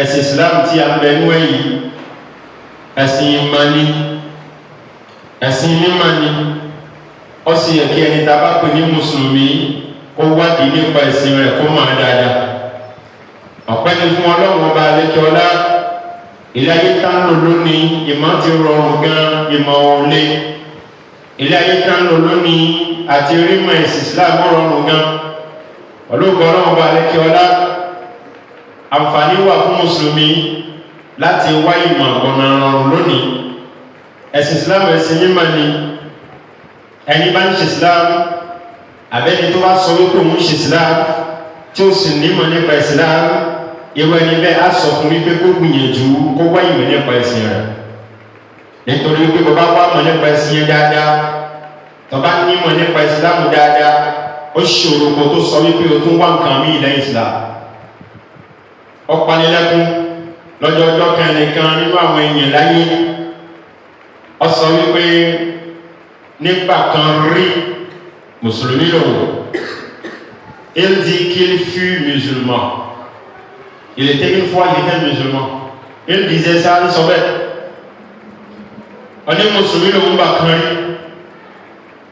ẹ̀sìn Islam tí a bẹ̀rù ẹ̀yìn ẹ̀sìn ìmọ̀ni ẹ̀sìn mímọ̀ni ó sì yẹ kí ẹni tá a bá pè ní mùsùlùmí kó wádìí nípa ẹ̀sìn rẹ̀ kó máa dáadáa. ọ̀pẹ́ ni fún Ọlọ́run ọba àlekẹ́ ọlá. ilé ayé tá ń lò lónìí ìmọ̀ ti rọrùn gan ìmọ̀ òlé. ilé ayé tá ń lò lónìí àti rímọ̀ ẹ̀sìn Islam rọrùn gan. olóògbé Ọlọ́run ọba àlekẹ́ ọlá. àǹfààní wà fún mùsùlùmí láti wá ìmọ̀ ọ̀nà rọrùn lónìí. ẹ̀sìn Islam ẹ̀sìn mímọ́ ni. ẹni bá ń ṣe Islam àbẹ́ni tó bá sọ wípé òun ṣe Islam tí ó sì nímọ̀ nípa Islam irú ẹni bẹ́ẹ̀ á sọ fún wípé kó gbìyànjú kó wá ìmọ̀ nípa ẹ̀sìn rẹ̀. nítorí wípé bàbá wá mọ̀ nípa ẹ̀sìn yẹn dáadáa tó bá nímọ̀ nípa Islam dáadáa ó ṣòro kó tó sọ wípé o tún wá nǹkan mí lẹ́yìn Islam. ọ̀panilẹ́kún lọ́jọ́ ọjọ́ kan nìkan nínú àwọn èèyàn láyé ó sọ wípé nígbà kan rí mùsùlùmí lòun. Il dit qu'il fut musulman. Il était une fois il était musulman. Il disait ça ní sọ bẹ́ẹ̀. ọdún mùsùlùmí lòun bá kan rí.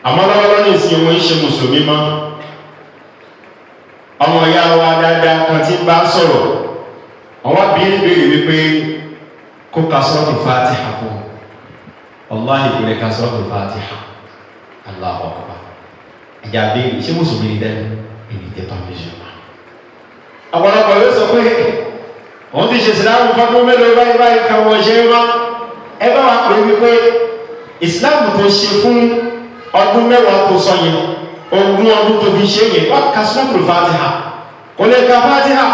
àmọ́ lọ́wọ́lọ́wọ́ ní ìsìn òun ń ṣe mùsùlùmí mọ́. ọmọ ìyá wa dáadáa kan tí ń bá sọ̀rọ̀. àwọn béèrè wípé kó ka suratul Fatiha fún un. Wallahi kò lè ka suratul Fatiha. Allahu Akbar. ẹ̀jẹ̀ àbẹ̀rẹ̀ ṣé mùsùlùmí ni dẹ́nu? Il n'était pas musulman. ọ̀pọ̀lọpọ̀ yóò sọ pé òun ti ṣe ìsìláàmù fọ́dún mélòó báyìí kan wọ́n ṣe é mọ́. ẹ bá wa pè wípé ìsìláàmù tó ṣe fún ọdún mẹ́wàá tó sọ yẹn ogún ọdún tó fi ṣe yẹn wọ́n ka suratul Fatiha kò lè ka Fatiha.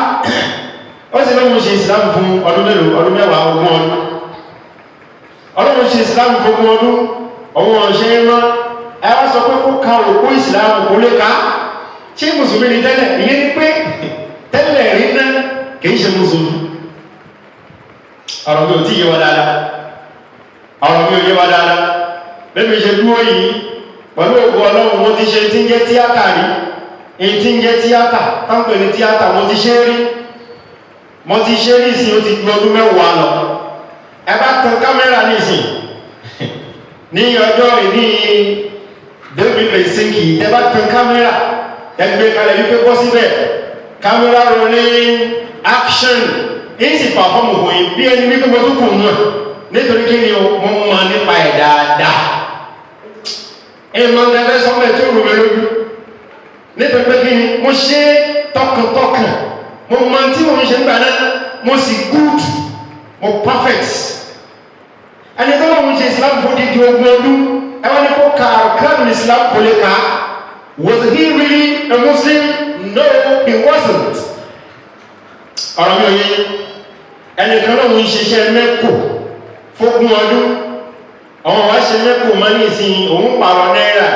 ó sì lóun ṣe ìsìláàmù fún ọdún mélòó ọdún mẹ́wàá ogún ọdún. ọlọ́run ṣe ìsìláàmù fún ogún ọdún òun ọ̀ṣẹ́ é mọ́. ẹ wá sọ pé kó ka òkú ìsìláàmù kò lè ka. ṣé mùsùlùmí ni tẹ́lẹ̀ ìyẹn ni pé tẹ́lẹ̀ rí náà kìí ṣe mùsùlùmí. ọ̀rọ̀ mi ò tí yé wa dáadáa ọ̀rọ̀ mi ò yé wa dáadáa bẹ́ẹ̀ mi ṣe dúró yìí pẹ̀lú ògo Ọlọ́run mo ti ṣe tí ń jẹ́ tíátà rí èyí tí ń jẹ́ tíátà táǹpẹ̀ ní tíátà mo ti ṣe rí sí ó ti ju ọdún mẹ́wàá lọ. ẹ bá tan kámẹ́rà nísìn ní ọjọ́ ìní 2025 ẹ bá tan kámẹ́rà ẹgbẹ́ kalẹ̀ wípé bọ́ síbẹ̀ camera rolling action èyí sì pàfọ́mù fún yìí bí ẹni wípé mo tún kù náà nítorí kí ni mo mọ̀ nípa ẹ̀ dáadáa. ìmọ̀ ẹgbẹ́ sọ́mọ̀ tí ó rò mí lójú nítorí pé kí ni mo ṣe tọkàntọkàn mo mọ̀ tí mo ń ṣe nígbà náà mo sì good mo perfect. ẹni tó lọ́wọ́ ṣe Islam fún dídí ogún ọdún ẹ wọ́n ní kó ka àrùkánù Islam kò lè ka. Was he really a Muslim? No, he wasn't. ọ̀rọ̀ mi ò yé ẹnìkan náà ń ṣiṣẹ́ mẹ́kò fógún ọdún àwọn wá ṣe mẹ́kò mọ́ ní ìsìn òun pààrọ̀ náírà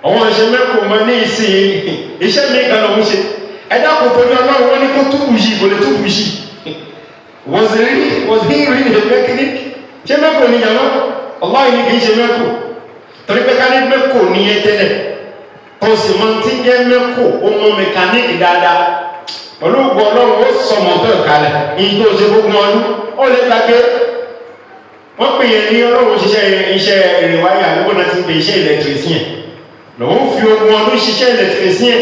àwọn ṣe mẹ́kò mọ́ ní ìsìn iṣẹ́ mi kan lòun ṣe ẹ̀dá kò tó ní ọlọ́run wọn ní kó túbù yìí kò lè túbù yìí. Was he really a mechanic? ṣé mẹ́kò ni yàrá ọlọ́run ní kì í ṣe mẹ́kò torí pé ká ní mẹ́kò ní ẹ tẹ́lẹ̀ tó sì mọ tí ń jẹ́ mẹ́kò ó mọ mẹkáníìkì dáadáa pẹ̀lú ògbó Ọlọ́run ó sọ mọ́tò kalẹ̀ ìyí tó ṣe gbogbo ọdún ó lè gbàgbé. wọ́n pè yẹn ní Ọlọ́run ṣiṣẹ́ iṣẹ́ ìrìnwáyà àdúgbò náà ti ń pè iṣẹ́ ìlẹ̀tìrìsìyẹn lòun fi ogun ọdún ṣiṣẹ́ ìlẹ̀tìrìsìyẹn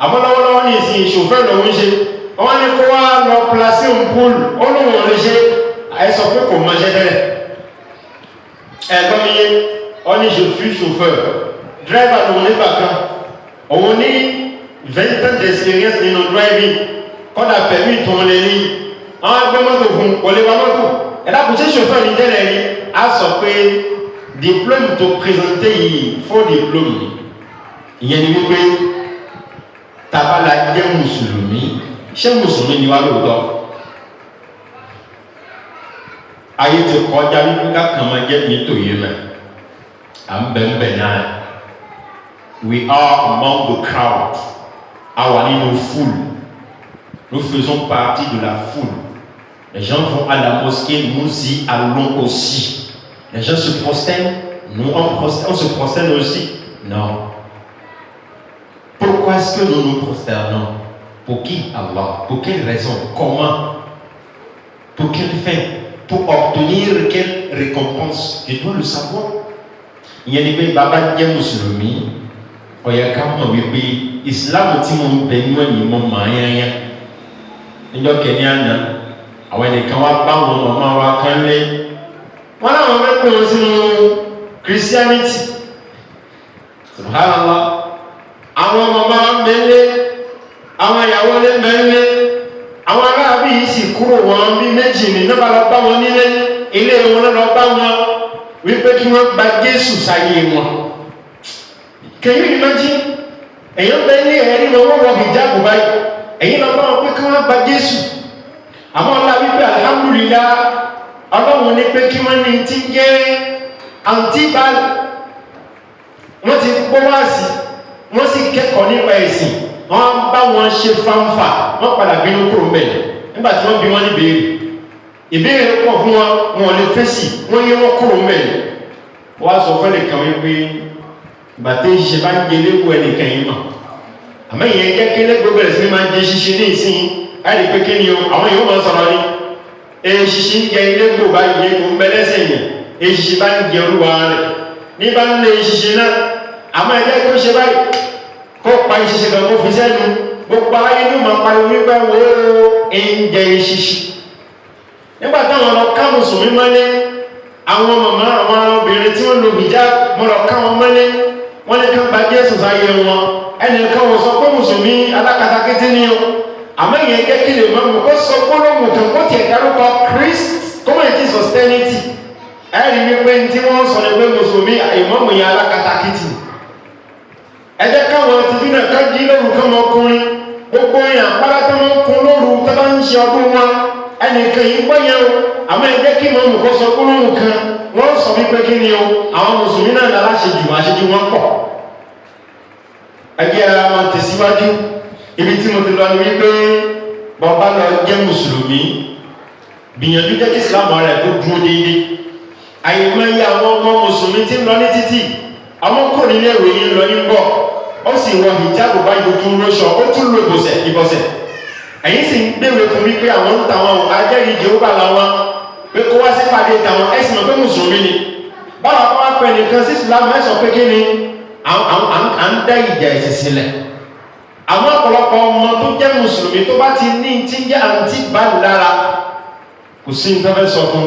àmọ́ lọ́wọ́lọ́wọ́ ní ìsìn ìṣòfẹ́ lòun ṣe wọ́n ní kó wá lọ plasí òǹpóòlù ó lóun ò lè ṣe àìsàn pé kò mọ iṣẹ́ tẹ́lẹ̀. ẹ̀gbọ́n mi yé ọ ní ṣòfẹ́ dírẹ́bà lòun nígbà kan òun ní 20 ans d'expérience nínú driving kọ́dà pẹ̀lú ìtàn lè ní àwọn agbẹ́ mọ́tò fún kọlé wa mọ́tò ẹ̀dá kò ṣe chauffeur ní tẹ́lẹ̀ rí a sọ pé diplôme tó présenté yìí faux diplôme yìí ìyẹn ni wípé tabala jẹ́ mùsùlùmí ṣé mùsùlùmí ni wá lóòótọ́ ayé ti kọjá wípé ká kàn máa jẹ́ nítorí náà à ń bẹ̀ẹ̀ náà. We are among the crowd. Awani nous foule. Nous faisons partie de la foule. Les gens vont à la mosquée, nous y allons aussi. Les gens se prosternent, nous on se prosterne aussi. Non. Pourquoi est-ce que nous nous prosternons? Pour qui Allah? Pour quelle raison? Comment? Pour quelle fin? Pour obtenir quelle récompense? Je dois le savoir. Il y a des pays baba qui sont musulmans. Il y a des pays islam qui sont bénis ni mon maya. Il y a des Kenyans. Il y a des Kawabang, voilà, on va mettre Christianity. Subhanallah. Àwọn mama mele, àwọn ìyàwó le mele, àwọn ará bí sì kúrò wọn bí méjì ni no bá lọ bá wọn nílé, ilé wọn lọ bá wọn wí pé kí wọ́n gba Jésù sáyé wọn. Can you imagine? Èyàn bẹ ní ẹ̀rí wọn wọ hijab báyìí. Èyí lọ bá wọn pé kí wọ́n gba Jésù. Àmọ́ ọlá wípé alhamdulillah Ọlọ́run ní pé kí wọ́n ní tí jẹ́ antibal. Wọ́n ti gbọ́ wá sí, wọ́n sì kẹ́kọ̀ọ́ nípa ẹ̀sìn, wọ́n bá wọn ṣe fanfa, wọ́n padà bínú kúrò mẹ́ nígbà tí wọ́n bí wọ́n ní ìbéèrè pọ̀ fún wọn, wọn lè fèsì, wọ́n yé wọ́n kúrò mẹ́. Wọ́n á sọ fún ẹnìkan wípé bàtẹ́ ìṣẹ́ bá ń jẹ lẹ́kọ̀ọ́ ẹnìkan yìí mọ̀. Àmọ́ ìyẹn jẹ́ kí lẹ́gbẹ̀ẹ́ bẹ̀rẹ̀ sí máa ń jẹ ṣíṣe ní ìsìn, láti pé kí ni o, àwọn yóò máa sọ̀rọ̀ ní. Èṣìṣì ń jẹ ilé gbò bá yẹ kó ń bẹ lẹ́sẹ̀ yẹn, èṣìṣì bá ń jẹ olúwa rẹ̀. Ní bá ń lé èṣìṣì náà, àmọ́ ẹ̀jẹ̀ tó ṣe báyìí kó pa ìṣiṣẹ́ kan kó fi sẹ́nu gbogbo ayé ní ma pariwo wípé wo ń jẹ ìṣiṣi. Nígbà táwọn lọ ká mùsùlùmí mọ́lé, àwọn màmá àwọn obìnrin tí wọ́n lo hijab mọ́ lọ ká wọn mọ́lé, wọ́n ní ká gba Jésù sáyé wọn. Ẹnìkan wọ́n sọ pé mùsùlùmí alákatakítí ni o, àmọ́ ìyẹn jẹ́ kí lè mọ́ mú kó sọ gbólóhùn kan kó tiẹ̀ dárúkọ Christ kó mọ̀ ní sustainity. Ẹ̀rí wípé tí wọ́n sọ ní pé mùsùlùmí ìmọ̀mù yẹn alákatakítí. Ẹ jẹ́ káwọn ti bí náà ká jí lóru kán ọkùnrin gbogbo yẹn àpárá tó máa ń kun lóru tó bá ń ṣe ọdún wọn ẹnìkan yìí gbọ́ yẹn o àmọ́ ẹ jẹ́ kí mọ̀mù kó sọ gbólóhùn kan wọ́n sọ wípé kí ni o àwọn mùsùlùmí náà lára àṣejù wọn pọ̀. Ẹgbẹ́ ara wọn tẹ̀síwájú ibi tí mo ti lọ ni wípé bọ́bá lọ jẹ́ mùsùlùmí gbìyànjú jẹ́ kí ìsìlámù rẹ̀ tó dúró déédéé. Àyèmáyé àwọn ọmọ mùsùlùmí tí ń lọ ní títì àwọn kò nílé ìròyìn lọ ní bọ̀ ó sì wọ hijab báyìí ó tún lóṣọ ó tún lo ìbọ̀sẹ̀ ẹ̀yìn sì ń gbèrè fún wípé àwọn ń tàwọn ajẹ́rìí Jèhófà làwọn pé kó wá sí pàdé tàwọn ẹ̀sìn mọ̀ pé mùsùlùmí ni báwa bá wá pẹ̀ nìkan sí ìsìlámù ẹ̀sọ̀ pé kí ni à ń dá ìjà ẹ̀sìn sílẹ̀. Àwọn ọ̀pọ̀lọpọ̀ ọmọ tó jẹ́ mùsùlùmí tó bá ti ní tí ń jẹ́ àǹtí báyìí lára kò sí nǹkan fẹ́ sọ fún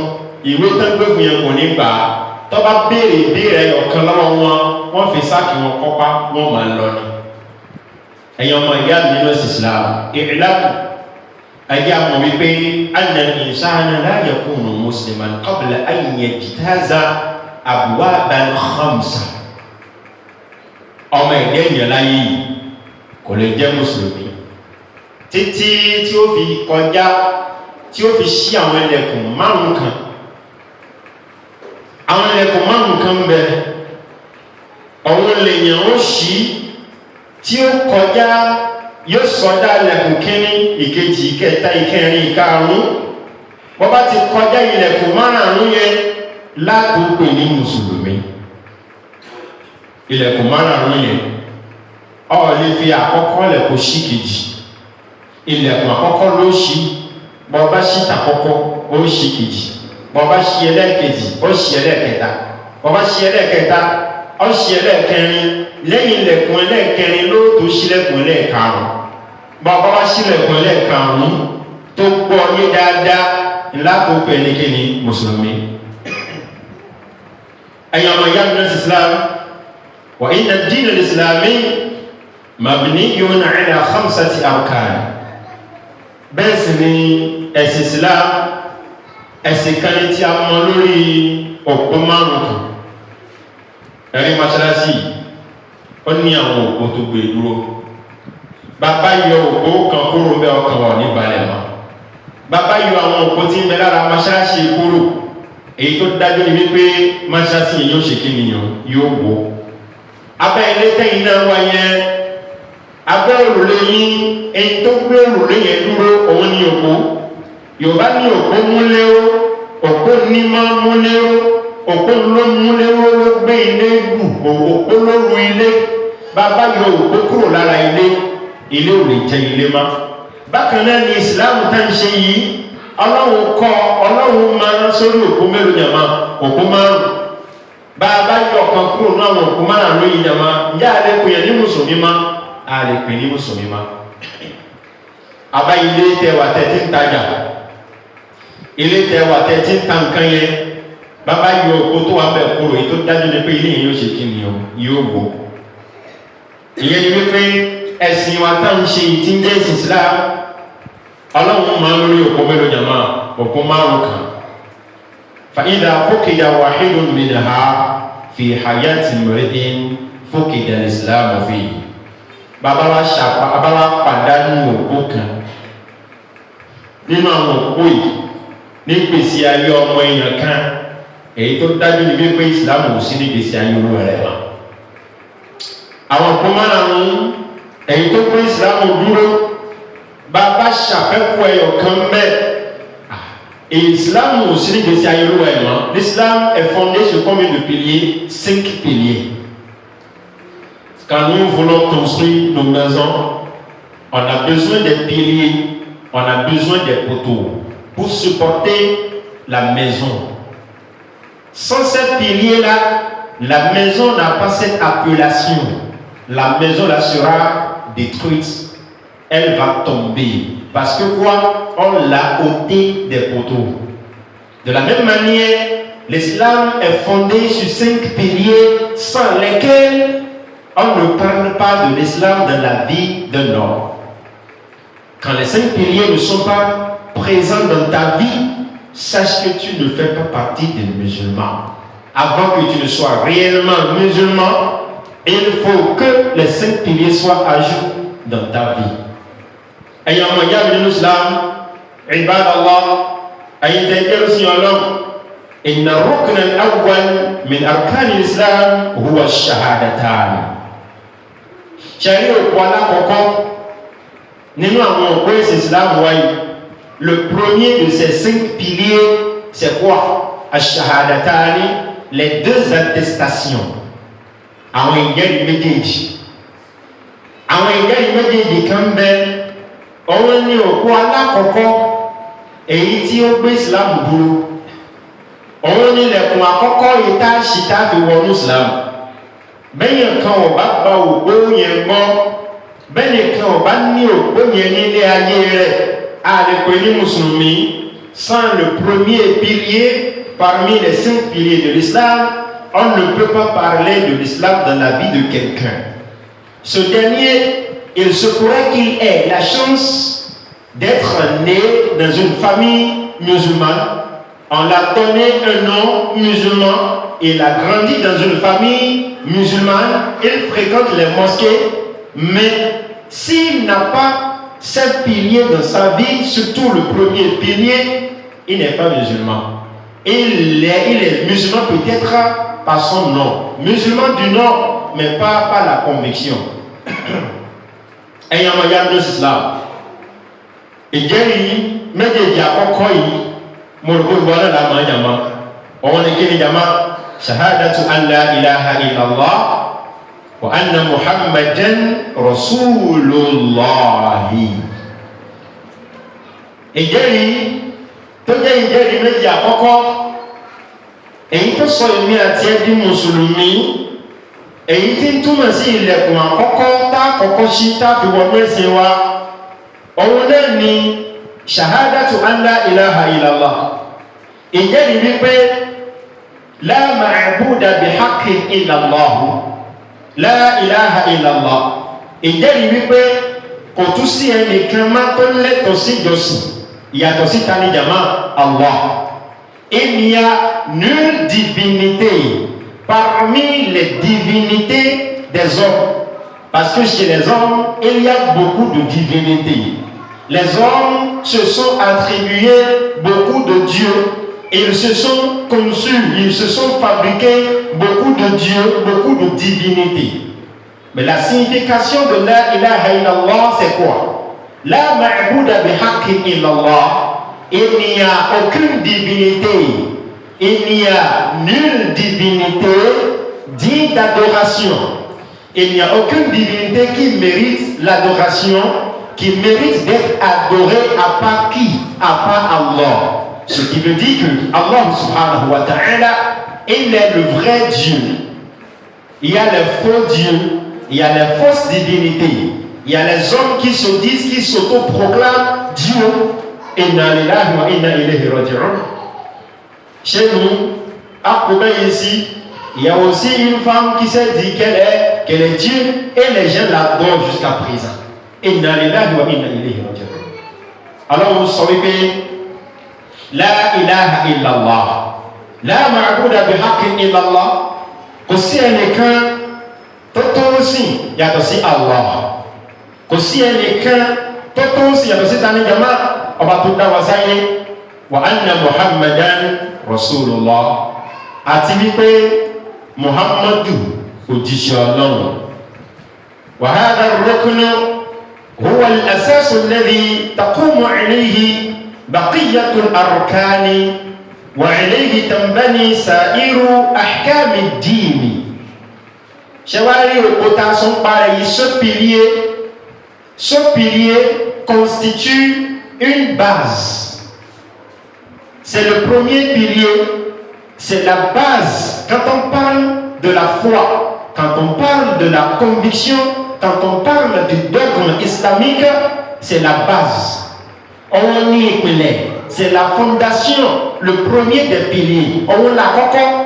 ìwé tán gbé fún yẹn kò ní gbà á tó bá béèrè ìbéèrè ọ̀kan lọ́wọ́ wọn fi sáàkì wọn kọ́pá wọn máa ń lọ ni. Ẹ̀yin ọmọ ìyá mi nínú ẹ̀sìn Islam ìrìnláàbù ẹ̀yà mọ̀ wípé anna al-insana la yakunu musliman qabla an yajtaza abwaban khamsa. Ọmọ ẹ̀dẹ́ ènìyàn láyé yìí kò lè jẹ́ mùsùlùmí títí tí ó fi kọjá tí ó fi ṣí àwọn ẹlẹ́kùn márùn kan. Àwọn ẹlẹ́kùn márùn kan bẹ ọ̀hún lèyàn ó ṣí tí ó kọjá yóò sọdá ẹlẹ́kùn kínní ìkejì ìkẹta ìkẹrin ìkarùn-ún wọ́n bá ti kọjá ilẹ̀kùn márùn yẹn látòpè ní mùsùlùmí. Ilẹ̀kùn márùn yẹn ó lè fi àkọ́kọ́ lẹ̀kùn ṣí kejì, ilẹ̀kùn àkọ́kọ́ ló ṣí bọ́ bá ṣí tàkọ́kọ́ ó ṣí kejì, bọ́ bá ṣí ẹlẹ́ẹ̀kejì ó ṣí ẹlẹ́ẹ̀kẹta, bọ́ bá ṣí ẹlẹ́ẹ̀kẹta ó ṣí ẹlẹ́ẹ̀kẹrin, lẹ́yìn ilẹ̀kùn ẹlẹ́ẹ̀kẹrin ló tó ṣí ilẹ̀kùn ẹlẹ́ẹ̀karùn. Bọ́ bá ṣí ilẹ̀kùn ẹlẹ́ẹ̀karùn tó gbọ́ yé dáadáa ńlá tó pè ní kíni mùsùlùmí. Ẹ̀yin ọmọ ìyá mi lọ́sí Islam wa inna ad-din al-islami mabniyyun ala khamsati arkan. Bẹ́ẹ̀ sì ni ẹ̀sìn Islam ẹ̀sìn kan ní tí a mọ lórí òpó márùn kan. Ẹ̀rí mọ́ṣáláṣí ó ní àwọn òpó tó gbé dúró. Bàbá yọ òpó kan kúrò bẹ́ẹ̀ ọkàn wọ̀ ní balẹ̀ mọ́. Bàbá yọ àwọn òpó tí ń bẹ lára mọ́ṣáláṣí kúrò. Èyí tó dájú ni wípé mọ́ṣáláṣí yóò ṣe kí nìyàn yóò wó. Abẹ́ ilé tẹ́yìn náà wá yẹn abẹ́ òrùlé yín èyí tó gbé òrùlé yẹn dúró òun ní òpó. Yorùbá ní òpó múlẹ́rọ́, òpó nímọ̀ múlẹ́rọ́, òpó ló múlẹ́rọ́ ló gbé ilé gbù, òpó ló ru ilé. Bàbá yọ òpó kúrò lára ilé, ilé ò lè jẹ ilé má. bákan náà ni Islam tá ń ṣe yìí Ọlọ́run máa ń sórí òkú mélòó yàmá òkú márùn bá a bá yọ ọ̀kan kúrò náà àwọn òkú márùn lóyìn yàmá ìyá àlẹ́ pè é ní mùsùlùmí má a lè pè ní mùsùlùmí má. Àbá ilé tẹwà tẹ́tí ń tajà ilé tẹwà tẹ́tí ń ta nǹkan yẹn bàbá yọ òkú tó wà bẹ́ẹ̀ kúrò èyí tó dájú ni pé ilé yẹn yóò ṣe kí ni yóò wò. Ìyẹn ni wípé ẹ̀sìn wa tá ń ṣe ìtí ń jẹ́ ìsìn Islam Ọlọ́run máa ń lórí òkú mélòó jàmá òkú márùn kan. Fa'idha fukida wahidun minha fi hayati mri'in fukida al-Islamu fihi. Bàbá wa pàdánù òkú kan nínú àwọn òkú yìí ní gbèsè ayé ọmọ èèyàn kan èyí tó dájú ní wípé Ìsìlámù ò sí ní gbèsè ayé olú rẹ̀ mọ́. Àwọn òkú márùn èyí tó gbé Ìsìlámù dúró bàbá ṣàfẹ́kù ẹyọ kan bẹ́ẹ̀ Ìsìlámù ò sí ní gbèsè ayé olú rẹ̀ mọ́. L'Islam est fondé sur combien de piliers? 5 piliers. Quand nous voulons construire nos maisons, on a besoin des piliers, on a besoin des poteaux pour supporter la maison. Sans ces piliers-là, la maison n'a pas cette appellation. La maison là sera détruite. Elle va tomber. Parce que quoi? On l'a ôté des poteaux. De la même manière, l'islam est fondé sur 5 piliers sans lesquels on ne parle pas de l'islam dans la vie d'un homme. Quand les 5 piliers ne sont pas présents dans ta vie, sache que tu ne fais pas partie des musulmans. Avant que tu ne sois réellement musulman, il faut que les 5 piliers soient à jour dans ta vie. Ayant moyen de l'islam, ibad Allah, ayant été aussi en l'homme, إن الركن الأول من أركان الإسلام هو الشهادتان. Chérie au point là qu'on nous avons compris l'islam le premier de ces 5 piliers c'est quoi? Ash-shahadatani, les 2 attestations. Àwọn ìjẹ́rìí méjèèjì. Àwọn ìjẹ́rìí méjèèjì kan bẹ́ẹ̀ òun ni òkú alákọ̀ọ́kọ́ èyí tí ó gbé Islam dúró. Òun ni ilẹ̀kùn àkọ́kọ́ ìta ṣìta fi wọnú Islam. Bẹ́yìn kan ò bá gba òpó yẹn gbọ́, bẹ́yìn kan ò bá ní òpó yẹn nílé ayé rẹ̀, a lè pè ní mùsùlùmí sans le premier pilier parmi les 5 piliers de l'islam. On ne peut pas parler de l'islam dans la vie de quelqu'un. Ce dernier, il se pourrait qu'il ait la chance d'être né dans une famille musulmane. On l'a donné un nom musulman. Il a grandi dans une famille musulmane. Il fréquente les mosquées. Mais s'il n'a pas ces piliers dans sa vie, surtout le premier pilier, il n'est pas musulman. Il est musulman peut-être par son nom. Musulman du nom, mais pas par la conviction. Ayant moyen de l'islam. Et Jerry, mais il y a encore Mourgoubana la Mayama. On est qui Yama, Shahadatu an la ilaha illallah wa anna Muhammadan Rasulullah. Et Jerry, tout est Jerry, mais il y a encore. Et il peut se mettre à tirer du musulman. Et il dit tout le monde ilẹ̀kùn àkọ́kọ́ tá àkọ́kọ́ sí tá fi wọnú ẹ̀sìn wa òun náà ni shahadatu an la ilaha illallah. Ìjẹ́ ni wípé la ma'buda bihaqqin illallah, la ilaha illallah. Ìjẹ́ ni wípé kò tún sí ẹnìkan má tó lẹ́tọ̀ọ́ sí ìjọsìn ìyàtọ̀ sí ta ni jama Allah. Il n'y a nulle divinité parmi les divinités des hommes. Parce que chez les hommes, il y a beaucoup de divinités. Les hommes se sont attribués beaucoup de dieux. Ils se sont conçus, ils se sont fabriqués beaucoup de dieux, beaucoup de divinités. Mais la signification de la ilaha illallah, c'est quoi? La ma'buda bihaqqin illallah. Il n'y a aucune divinité. Il n'y a nulle divinité digne d'adoration. Il n'y a aucune divinité qui mérite l'adoration, qui qui mérite d'être adoré à part qui? À part Allah. Ce qui veut dire que Allah subhanahu wa ta'ala, il est le vrai Dieu. Il y a les faux dieux, il y a les fausses divinités, il y a les hommes qui se disent, qui s'autoproclament Dieu. Inna lillahi wa inna ilayhi raji'un. Chez nous, à Kobe ici, il y a aussi une femme qui s'est dit qu'elle est Dieu et les gens l'adorent jusqu'à présent. Inna lillahi wa inna ilayhi raji'un. Alors vous savez que la ilaha illallah, la ma'buda bihaqqin illallah, aussi quelqu'un, tout aussi, il y a aussi Allah. Aussi quelqu'un, tout aussi, il y a aussi Tanigama, on va tout d'abord ça y est, wa anna Muhammadan Rasulullah, atimipé Muhammadu, audition Allah. وهذا الركن هو الأساس الذي تقوم عليه بقية الأركان وعليه تنبني سائر أحكام الدين. Chevalier rotation pareil, ce pilier constitue une base. C'est le premier pilier, c'est la base. Quand on parle de la foi, quand on parle de la conviction, quand on parle du dogme islamique, c'est la base. On y est, c'est la fondation, le premier des piliers. On l'a encore.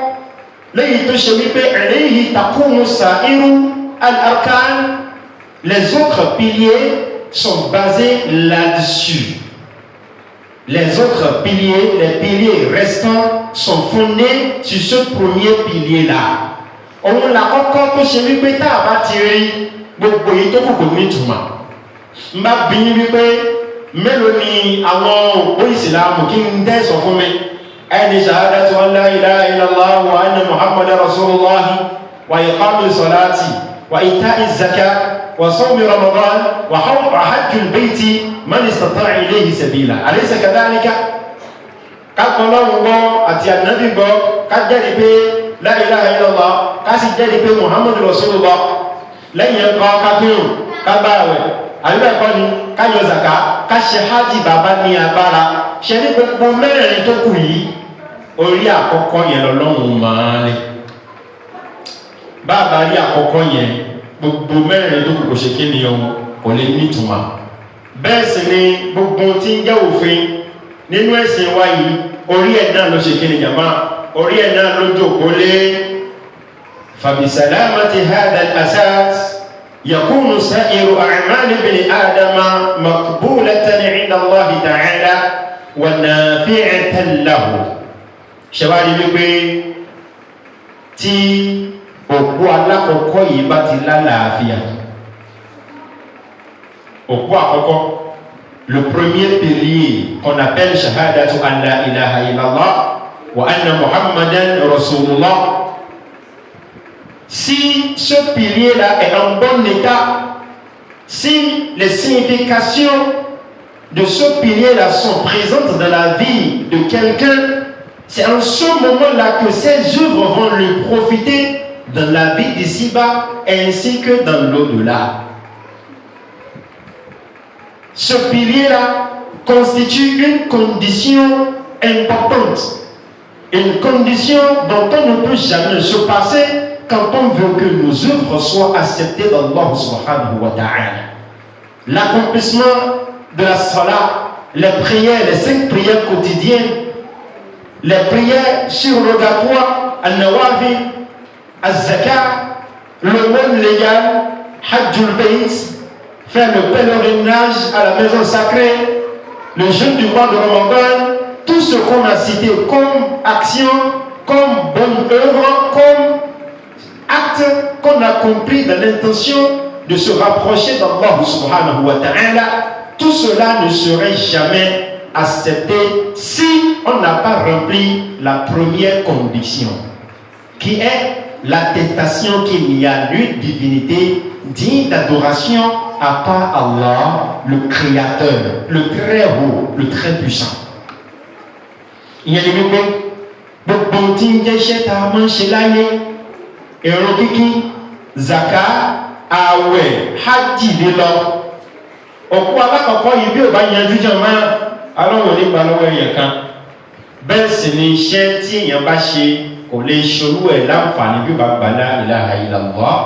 Les autres piliers sont basés là-dessus. Les autres piliers, les piliers restants, sont fondés sur ce premier pilier-là. On l'a encore que chez lui, mais t'as bâti beaucoup de temps pour venir tout le monde. M'a bien vu Mélanie, avant, oui, c'est là, qui m'intéresse au fond, أن شهادة أن لا إله إلا الله وأن محمد رسول الله وإقام الصلاة وإيتاء الزكاة وصوم رمضان وحج البيت من استطاع إليه سبيلا أليس كذلك؟ قال الله أتي النبي قد جرب لا إله إلا الله قد جرب محمد رسول الله لن يبقى كثير كباوي àyùbá ẹ̀kọ́ ni káyọ̀ zaka káṣe hajj bàbá ní agbára ṣe ní gbogbo mẹ́rin tó kù yìí orí àkọ́kọ́ yẹn lọ́lọ́run máa lé bàbá rí àkọ́kọ́ yẹn gbogbo mẹ́rin tó kù kò ṣe kí ni o kò lè nítumọ̀ bẹ́ẹ̀ sì ni gbogbo tí ń jẹ́ òfin nínú ẹ̀sìn wa yìí orí ẹ̀ náà ló ṣe kí ni jàmá orí ẹ̀ náà ló jókòó lé fabisalamati hadha al-asas يكون سائر أعمال ابن آدم مقبولة عند الله تعالى ونافعة له. ṣẹ̀wárí wípé tí òkú alákọ̀ọ́kọ́ yìí bá ti lálàáfíà òkú àkọ́kọ́ le premier pilier qu'on appelle shahadatu an la ilaha illallah wa anna muhammadan rasulullah. Si ce pilier-là est en bon état, si les significations de ce pilier-là sont présentes dans la vie de quelqu'un, c'est en ce moment-là que ses œuvres vont lui profiter dans la vie d'ici-bas ainsi que dans l'au-delà. Ce pilier-là constitue une condition importante, une condition dont on ne peut jamais se passer quand on veut que nos œuvres soient acceptées d'Allah subhanahu wa ta'ala. L'accomplissement de la salat, les prières, les 5 prières quotidiennes, les prières surrogatoires, al-nawafi, al-zakat, le monde légal, hajjul bayt, faire le pèlerinage à la maison sacrée, le jeûne du mois de Ramadan, tout ce qu'on a cité comme action, comme bonne œuvre, comme acte qu'on a compris dans l'intention de se rapprocher d'Allah subhanahu wa ta'ala, tout cela ne serait jamais accepté si on n'a pas rempli la première condition, qui est l'attestation qu'il n'y a nulle divinité digne d'adoration à part Allah, le Créateur, le très haut, le très puissant. Il y a des beaucoup ìrun kíkí zaka ààwẹ̀ hajj lílọ ọ̀pọ̀ alákọ̀ọ́kọ́ yìí bí ò bá yanjú jàmá alọ́wọ̀ nípa lọ́wọ́ èèyàn kan bẹ́ẹ̀ sì ni iṣẹ́ tí èèyàn bá ṣe kò lè ṣolú ẹ̀ láǹfààní bí ó bá gbà la ilaha illallah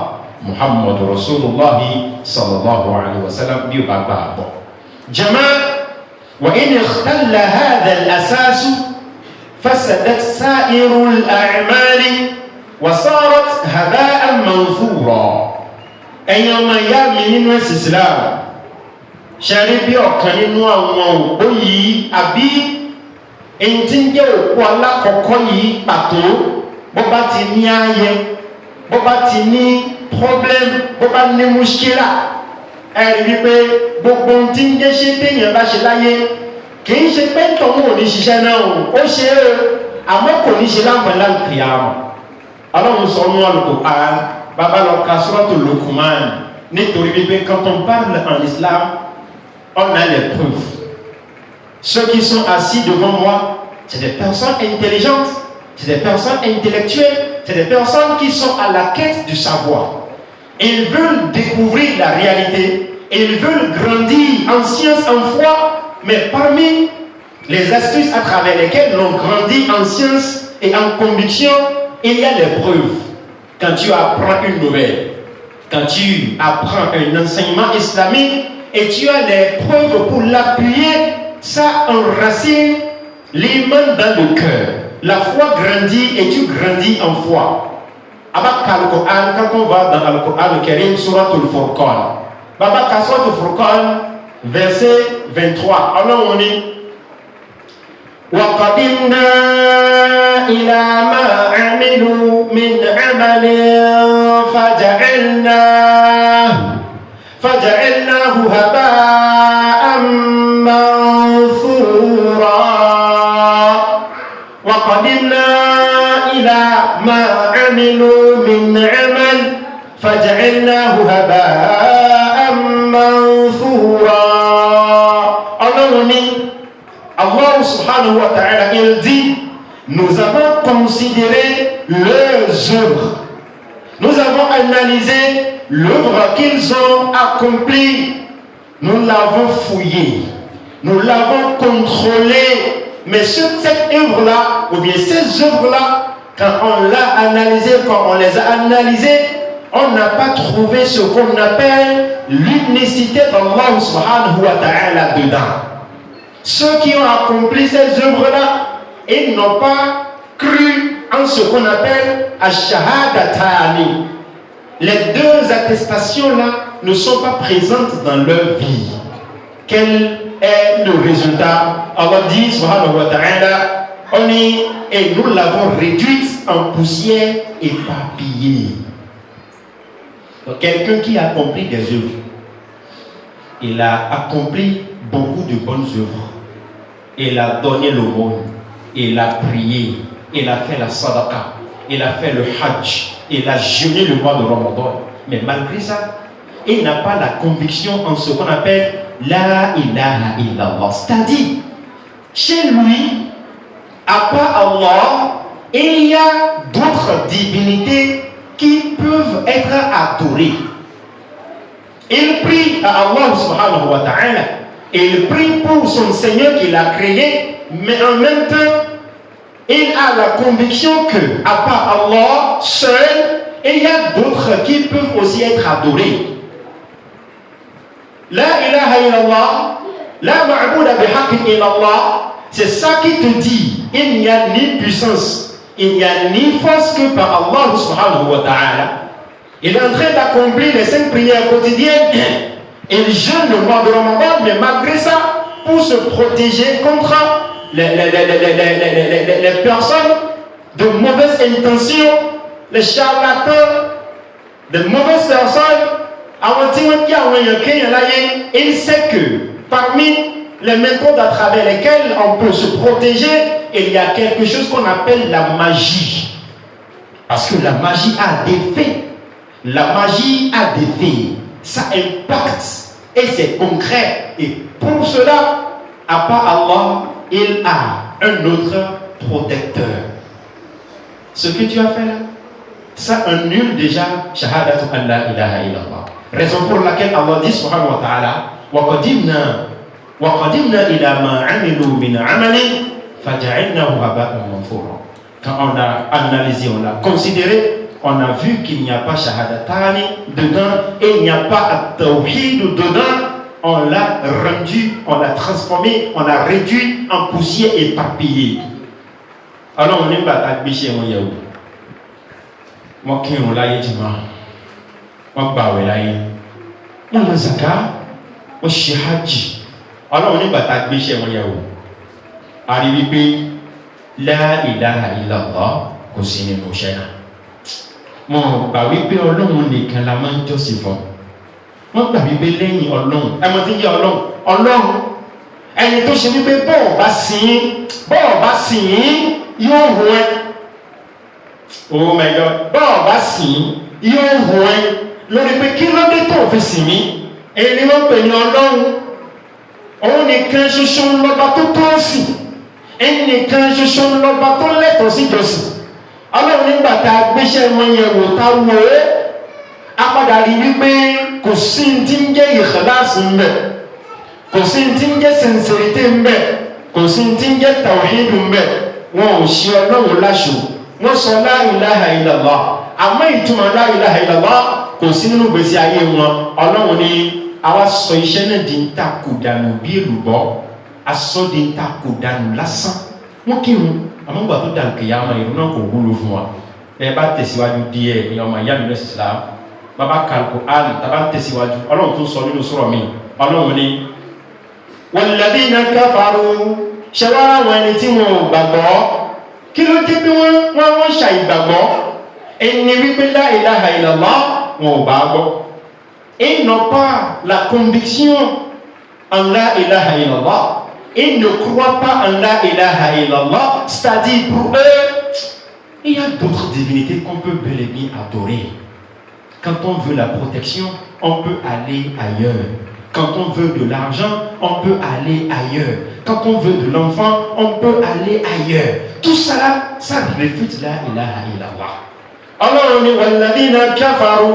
muhammadu rasulullah sallallahu alaihi wasallam bí ó bá gbà bọ̀. jàmá wa in ikhtalla hadha al-asas fasadat sa'irul a'mali wa sarat haba'an manthura. ẹ̀yin ọmọ ìyá mi nínú ẹ̀sìn Islam ṣẹ́rí bí ọ̀kan nínú àwọn òpó yìí àbí èyí tí ń jẹ́ òpó alákọ̀ọ́kọ́ yìí pàtó bó bá ti ní ààyè bó bá ti ní problem bó bá ní mushkila ẹ̀rí wípé gbogbo ohun tí ń jẹ́ ṣe téèyàn bá ṣe láyé kì í ṣe pé tọ́mú ò ní ṣiṣẹ́ náà ó ṣe é àmọ́ kò ní ṣe láǹfààní láǹkì àmọ́ ọlọ́run sọ ní Al-Qur'an bàbá lọ ka Suratul Luqman nítorí wípé quand on parle en islam on a les preuves. Ceux qui sont assis devant moi, c'est des personnes intelligentes, c'est des personnes intellectuelles, c'est des personnes qui sont à la quête du savoir. Ils veulent découvrir la réalité, ils veulent grandir en science, en foi, mais parmi les astuces à travers lesquelles l'on grandit en science et en conviction, il y a les preuves. Quand tu apprends une nouvelle, quand tu apprends un enseignement islamique, et tu as les preuves pour l'appuyer, ça enracine l'iman dans le cœur. La foi grandit et tu grandis en foi. Avec Al-Qur'an, quand on va dans Al-Qur'an le Karim, Suratul Furqan. Baba Suratul Furqan, verset 23. Alors on dit وَقَدِمْنَا إِلَى مَا عَمِلُوا مِنْ عَمَلٍ فجعلناه هباء منثورا وقدمنا إلى ما عملوا من عمل فجعلناه هباء منثورا. Allah subhanahu wa ta'ala il dit nous avons considéré leurs œuvres, nous avons analysé l'œuvre qu'ils ont accomplie, nous l'avons fouillée, nous l'avons contrôlée. Mais cette œuvre-là, ou bien ces œuvres-là, quand on l'a analysée, quand on les a analysées, on n'a pas trouvé ce qu'on appelle l'unicité d'Allah subhanahu wa ta'ala dedans. Ceux qui ont accompli ces œuvres-là, ils n'ont pas cru en ce qu'on appelle ash-shahadatani. Les deux attestations-là ne sont pas présentes dans leur vie. Quel est le résultat? Allah dit, subhanahu wa ta'ala, et nous l'avons réduite en poussière éparpillée. Donc quelqu'un qui a accompli des œuvres, il a accompli beaucoup de bonnes œuvres. Il a donné l'aumône, il a prié, il a fait la sadaqa, il a fait le hajj, il a jeûné le mois de Ramadan. Mais malgré ça, il n'a pas la conviction en ce qu'on appelle la ilaha illallah. C'est-à-dire, chez lui, à part Allah, il y a d'autres divinités qui peuvent être adorées. Il prie à Allah subhanahu wa ta'ala, et il prie pour son Seigneur qui l'a créé, mais en même temps, il a la conviction que, à part Allah seul, il y a d'autres qui peuvent aussi être adorés. La ilaha illallah, la ma'bouda bihaqqin illallah, c'est ça qui te dit, il n'y a ni puissance, il n'y a ni force que par Allah subhanahu wa ta'ala. Il est en train d'accomplir les 5 prières quotidiennes. Il jeûne le mois de Ramadan, mais malgré ça, pour se protéger contre les personnes de mauvaise intention, les charlatans, de mauvaises personnes, il sait que parmi les méthodes à travers lesquelles on peut se protéger, il y a quelque chose qu'on appelle la magie. Parce que la magie a des faits. La magie a des faits. Ça impacte et c'est concret. Et pour cela, à part Allah, il a un autre protecteur. Ce que tu as fait là, ça annule déjà Shahadatu an la ilaha illallah. Raison pour laquelle Allah dit subhanahu wa ta'ala وقدمنا إلى ما عملوا من عمل فجعلناه هباء منثورا. Quand on a analysé, on a considéré, on a vu qu'il n'y a pas shahadatani dedans et il n'y a pas at-tawhid dedans, on l'a rendu, on l'a transformé, on l'a réduit en poussière éparpillée. Alors on est battu chez mon yaou. Moi qui on l'a dit moi bawe l'a dit. On a zakat, on shihaji. Alors on est battu chez mon yaou. Arrivé la ilaha illallah kò sí nínú iṣẹ́ náà. Mo gbà wípé Ọlọ́run nìkan la máa ń jọ́sìn fún. Wọ́n gbà wípé lẹ́yìn Ọlọ́run ẹmọ tí ń jẹ́ Ọlọ́run ẹni tó ṣe wípé bọ́ọ̀ bá sìn yóò hù ẹ́. Oh my God, bọ́ọ̀ bá sìn yóò hù ẹ́ lórí pé kí ló dé tó fi sìn mí. Èyí ni wọ́n pè ní Ọlọ́run. Òun nìkan ṣoṣo lọ́ba tó tó sìn. Ẹnìkan ṣoṣo lọ́ba tó lẹ́tọ̀ọ́ sí ìjọsìn. Ọlọ́run nígbà tá a gbéṣẹ́ wọn yẹ̀ wò tá wò ó a padà rí wípé kò sí tí ń jẹ́ ìkhlás ń bẹ, kò sí tí ń jẹ́ sincérité ń bẹ, kò sí tí ń jẹ́ tawhid ń bẹ. Wọn ò ṣe Ọlọ́run láṣọ, wọ́n sọ la ilaha illallah àmọ́ ìtumọ̀ la ilaha illallah kò sí nínú gbèsè ayé wọn. Ọlọ́run ní àwa sọ iṣẹ́ náà di ń ta kò dànù bí èlùbọ́, asọ́di ń ta kò dànù lásán. Wọ́n kírun àmọ́ gbà tó dàn kìyàmá ìrun náà kò wúlò fún wa. Ẹ bá tẹ̀síwájú díẹ̀ ní ọmọ ìyá mi lọ́sí Islam bàbá kàlùkù àlù tàbá tẹ̀síwájú Ọlọ́run tó sọ nínú sura mi. Ọlọ́run ní walladhina kafaru ṣẹwàá àwọn ẹni tí wọn ò gbàgbọ́. Kí ló dé bí wọ́n ṣàìgbàgbọ́? Ẹni wípé la ilaha illallah wọn ò bá gbọ́. Ils n'ont pas la conviction en la ilaha illallah. Ils ne croient pas en la ilaha illallah, c'est-à-dire pour eux, il y a d'autres divinités qu'on peut bel et bien adorer. Quand on veut la protection, on peut aller ailleurs. Quand on veut de l'argent, on peut aller ailleurs. Quand on veut de l'enfant, on peut aller ailleurs. Tout ça, ça réfute la ilaha illallah. Alors on est walladhina kafaru.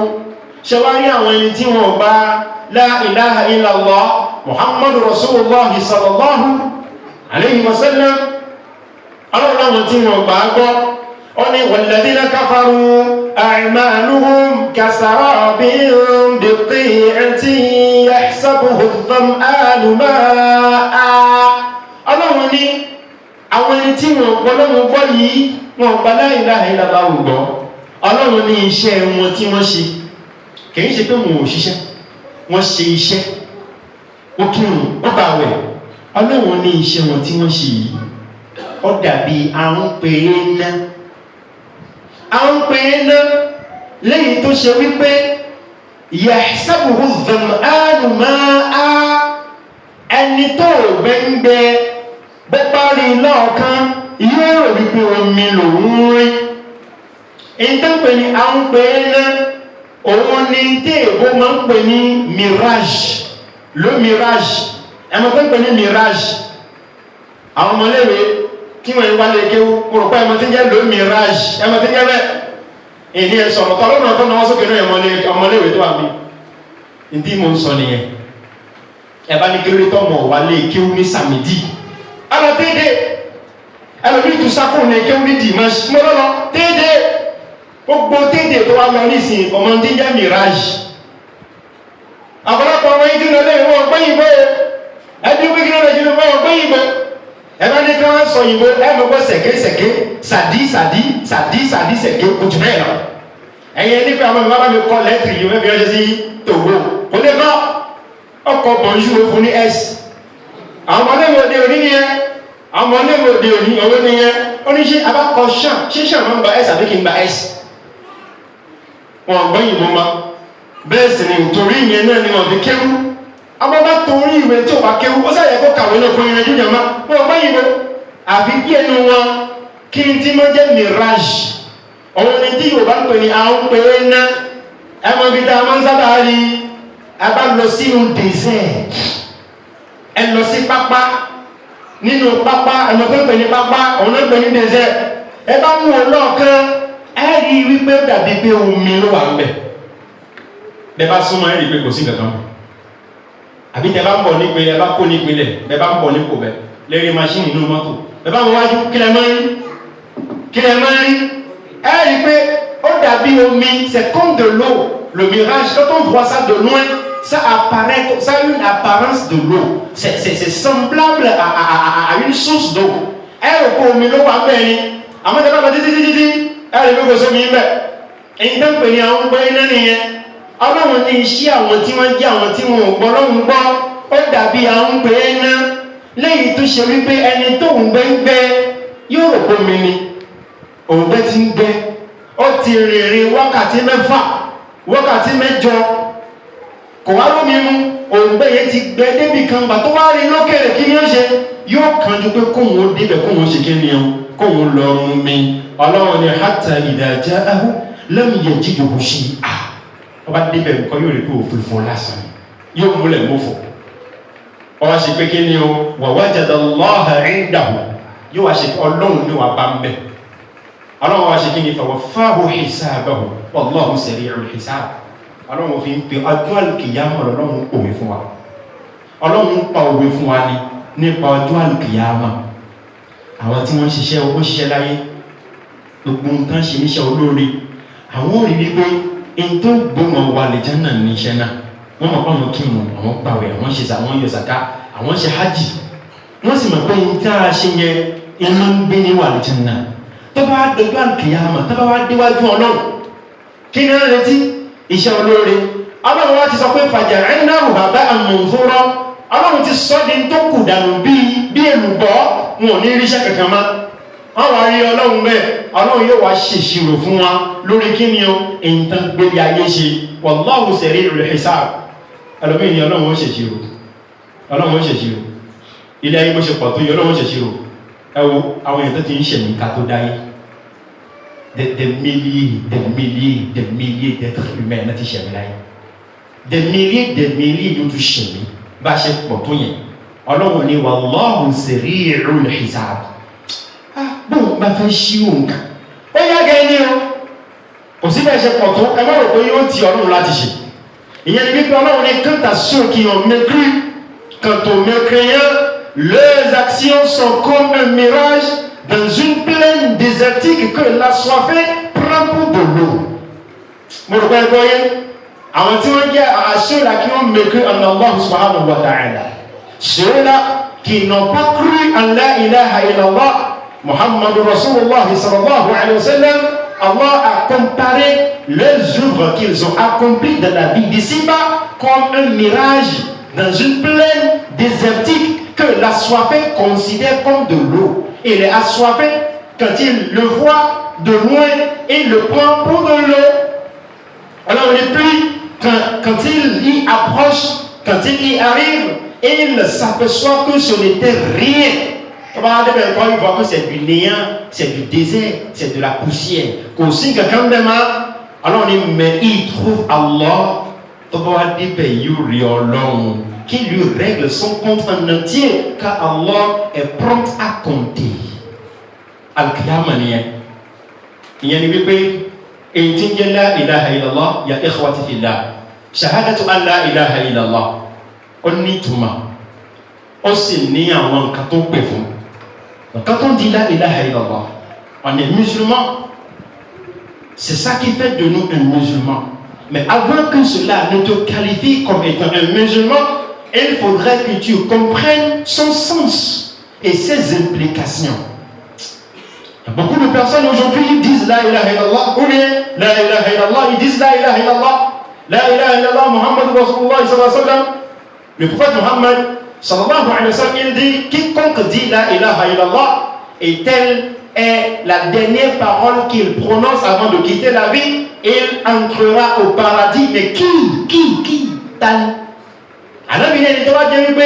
Shawari àwọn ẹni tí wọ́n bá la ilaha illallah Muhammadu Rasulullah sallallahu alayhi wa sallam. Allah láwọn tí wọ́n bá gbọ́. Ó ní walladhina kafaru a'maluhum kasarabin biqi'atin yahsabuhu adh-dham'anu ma'a. Ọlọ́run ní àwọn ẹni tí wọ́n gbọ́ lọ́wọ́ gbọ́ yìí wọ́n gba la ilaha illallah gbọ́. Ọlọ́run ní iṣẹ́ wọn tí wọ́n ṣe kìí ṣe pé wọn ò ṣiṣẹ́, wọ́n ṣe iṣẹ́, wọ́n kírun, wọ́n bá wẹ̀. Ọlọ́run ní iṣẹ́ wọn tí wọ́n ṣe yìí ó dàbí àwọn pé ná lẹ́yìn tó ṣe wípé yahsabuhu adh-dham'anu ma'a. Ẹni tó gbẹ́ngbẹ́ bó bá rí lọ́ọ̀kan yóò rí pé omi lòún rí. Èyí tó ń pè ní àwọn pé ná òun ni tí èbó máa ń pè ní mirage. Le mirage ẹmọ pé ń pè ní mirage. Àwọn ọmọléèwé tí wọ́n ń wálé kéwú mo rò pé ẹmọ tí ń jẹ́ le mirage ẹmọ tí ń jẹ́ bẹ́ẹ̀ èdè ẹ̀ sọ̀rọ̀ tọ́ lọ́nà tó náwó sókè náà ọmọléèwé tó wà mí. Ìdí mo ń sọ nìyẹn. Ẹ bá ní kéré tó mọ̀ wálé kéwú ní sàmìdì alọ déédéé ẹlòmíì tún sákò ní kéwú ní dimanche mo lọ́nà déédéé gbogbo déédéé tó wà lọ nísìnyí ọmọ tí ń jẹ́ mirage. Àpọ̀lọpọ̀ ọmọ yìí tí lọ lẹ́yìn wọn gbé yìnbó ẹbí wí kí ló lè jẹ́ wọn gbé yìnbó. Ẹ bá ní kí wọ́n sọ yìnbó ẹ mọ̀ pé sẹ̀ké sàdí sẹ̀ké kò jù bẹ́ẹ̀ lọ. Ẹ̀yin ẹni pé àwọn ọmọ bá mi kọ́ lẹ́tìrì yìí wọ́n fi ránṣẹ́ sí Togo kò lè kọ́ ọkọ̀ bonjour fún ní s. Àwọn ọmọléwò òde òní nìyẹn, àwọn ọmọléwò òde òní òwe nìyẹn. Ó ní ṣe abákọ̀ ṣàn ṣé ṣàn máa ń gba s àbí kí n gba s. Wọn gbọ́ yìnbó mọ́. Bẹ́ẹ̀ sì ni torí ìyẹn náà ni wọ́n fi kéwú. Ọmọ bá torí ìwé tí ó bá kéwú ó sáyẹ kó kàwé náà kó yẹn jújẹ mọ́. Wọ́n gbọ́ yìnbó. Àfi díẹ̀ nu wọn kí n tí wọ́n jẹ́ mirage. Òun ni tí Yorùbá ń pè ní àwọn pè é ná. Ẹ mọ ibi tá a máa ń sábà rí. A bá lọ sínú désert. Ẹ lọ sí pápá. Nínú pápá ẹ̀mọ tó ń pè ní pápá òun ló ń pè ní désert. Ẹ bá mú ọ lọ́ọ̀kan ẹ rí wípé ó dàbí pé omi ló wà ń bẹ̀. Bẹ́ẹ̀ bá súnmọ́ ẹ rí pé kò sí kankan. àbí tẹ́ bá ń bọ̀ nípele ẹ bá kó nípele bẹ́ẹ̀ bá ń bọ̀ nípò bẹ́ẹ̀ lérí máṣíìnì inú mọ́tò bẹ́ẹ̀ bá ń wájú kílẹ̀ máa ń ẹ rí i pé ó dàbí omi c'est comme de l'eau le mirage quand on voit ça de loin ça apparaît ça a une apparence de l'eau c'est semblable à une source d'eau ẹ rò pé omi ló wà bẹ́ẹ̀ ni àmọ́ tẹ́ bá lọ títí ẹ rí i pé kò sómi bẹ́ẹ̀ èyí tó ń pè ní àwọn gbé iná nìyẹn ọlọ́run ní iṣẹ́ àwọn tí wọ́n jẹ́ àwọn tí wọn ò gbọ́ lọ́hùn gbọ́ ó dàbí àwọn gbé iná lẹ́yìn tó ṣe wípé ẹni tó ń gbẹ́ yóò rò pé omi ni òun bẹ́ ti ń gbẹ́ ó ti rìnrìn wákàtí 6 wákàtí 8 kò wá lómi mú òun bẹ́ yẹn ti gbẹ́ débi kan gbà tó wá rí lókèrè kí ni ó ṣe yóò kánjú pé kóun ó débẹ̀ kóun ó ṣe kí ni ó kóun lọ mú mi ọlọ́run ni hatta idha ja'ahu lam yajidhu shay'an ọba débẹ̀ nǹkan yóò rí pé òfurufú lásán yóò múlẹ̀ mọ́fọ̀ ọba ṣe pé kí ni ó wa wajada Allaha 'indahu yóò wá ṣe ọlọ́run ní wàá bá ń bẹ̀ ọlọ́run wá ṣe kí ni fawaffahu hisabahu wallahu sari'ul hisab ọlọ́run fi ń pe ọjọ́ àlùkìyámọ̀ ọlọ́run òwe fún wa ọlọ́run pa òwe fún wa nípa ọjọ́ àlùkìyámọ̀ àwọn tí wọ́n ṣiṣẹ́ láyé gbogbo nǹkan ṣe níṣẹ́ olóore àwọn ò rí wípé in tó gbọ́mọ̀ wà lè jẹ́ náà ní iṣẹ́ náà wọ́n mọ̀ pọ́nmọ́ kí wọn àwọn gbàwẹ̀ àwọn ṣe àwọn yọ zaka àwọn ṣe hajj wọ́n sì mọ̀ pé in tí a ṣe yẹ iná ń gbé ní wà lè jẹ́ náà tó bá dojú àlùkìyámà tó bá wá déwájú ọlọ́run kí ni wọ́n retí iṣẹ́ olóore ọlọ́run wá ti sọ pé faja'alnahu haba'an manthura ọlọ́run ti sọ di tó kù dànù bí èlùbọ́ wọn ò ní ríṣẹ́ kankan mọ́ wọ́n wá rí ọlọ́run bẹ́ẹ̀ ọlọ́run yóò wá ṣèṣirò fún wa lórí kí ni o èyí tán gbélé ayé ṣe wallahu sari'ul hisab ẹlòmíì ni ọlọ́run ó ṣèṣirò ilé ayé bó ṣe pọ̀ tó yẹ ọlọ́run ó ṣèṣirò ẹ wo àwọn èèyàn tó ti ń ṣẹ̀mí ká tó dáyé des milliers d'êtres humains láti ṣẹ̀mí láyé des milliers ló tún ṣẹ̀mí bá ṣe pọ̀ tó yẹn ọlọ́run ni wallahu sari'ul hisab bóun bá fẹ́ ṣí òun kan ó yá gẹ́ ní o kò sí bẹ́ẹ̀ ṣe pọ̀ tó ẹ má rò pé yóò ti ọlọ́run láti ṣe ìyẹn ni wípé ọlọ́run ní quant à ceux qui ont mécru quant aux mécréants leurs actions sont comme un mirage dans une plaine désertique que l'assoiffé prend pour de l'eau. Mo rò pé ẹgbẹ́ yẹn àwọn tí wọ́n jẹ́ ceux-là qui ont mécru en Allah subhanahu wa ta'ala ceux-là qui n'ont pas cru en la ilaha illallah Muhammad Rasulullah sallallahu alayhi wa sallam, Allah a comparé les œuvres qu'ils ont accomplies dans la vie d'ici-bas comme un mirage dans une plaine désertique que l'assoiffé considère comme de l'eau. Et les assoiffés, quand il le voit de loin, il le prend pour de l'eau. Alors les pluies, quand il y approche, quand il y arrive, il s'aperçoit que ce n'était rien. Quand il voit que c'est du néant, c'est du désert, c'est de la poussière. Qu'aussi quelqu'un de mal, alors on dit, mais il trouve Allah, qui lui règle son compte en entier, car Allah est prompt à compter. Al-Qiyamah, il y a une et la ilaha illallah, ya ikhwati fillah. Shahadatu an la ilaha illallah. On n'y touma. On s'est né en un carton péfon. Quand on dit la ilaha illallah, on est musulman. C'est ça qui fait de nous un musulman. Mais avant que cela ne te qualifie comme étant un musulman, il faudrait que tu comprennes son sens et ses implications. Beaucoup de personnes aujourd'hui ils disent la ilaha illallah, ou bien la ilaha illallah, ils disent la ilaha illallah, la ilaha illallah, Muhammad Rasulullah sallallahu alayhi wa sallam. Le prophète Muhammad sallallahu alayhi wa sallam, il dit quiconque dit la ilaha illallah, et telle est la dernière parole qu'il prononce avant de quitter la vie, il entrera au paradis. Mais qui tal alors il est droit de lui